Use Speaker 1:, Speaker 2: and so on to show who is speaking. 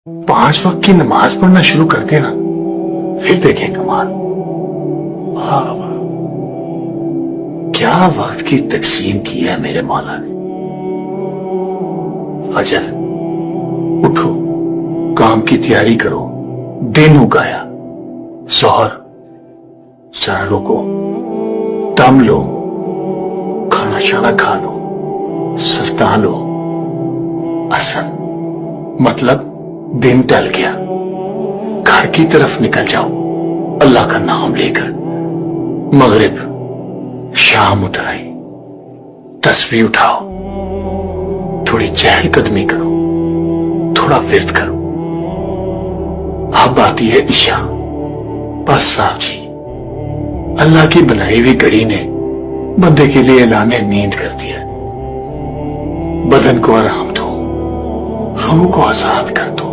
Speaker 1: 5 वक्त की नमाज पढ़ना शुरू कर देना, फिर देखें कमाल। वाह वाह, क्या वक्त की तकसीम की है मेरे मौला ने। फजर उठो, काम की तैयारी करो, दिन उगाया। जोहर जरा रुको, दम लो, खाना शाना खा लो, सस्ता लो। असर मतलब दिन टल गया, घर की तरफ निकल जाओ अल्लाह का नाम लेकर। मगरिब शाम उठाई, तस्बीह उठाओ, थोड़ी चहलकदमी करो, थोड़ा विर्द करो। अब आती है इशा। बस साहब जी, अल्लाह की बनाई हुई घड़ी ने बंदे के लिए ऐलाने नींद कर दिया। बदन को आराम दो, रूह को आजाद कर दो।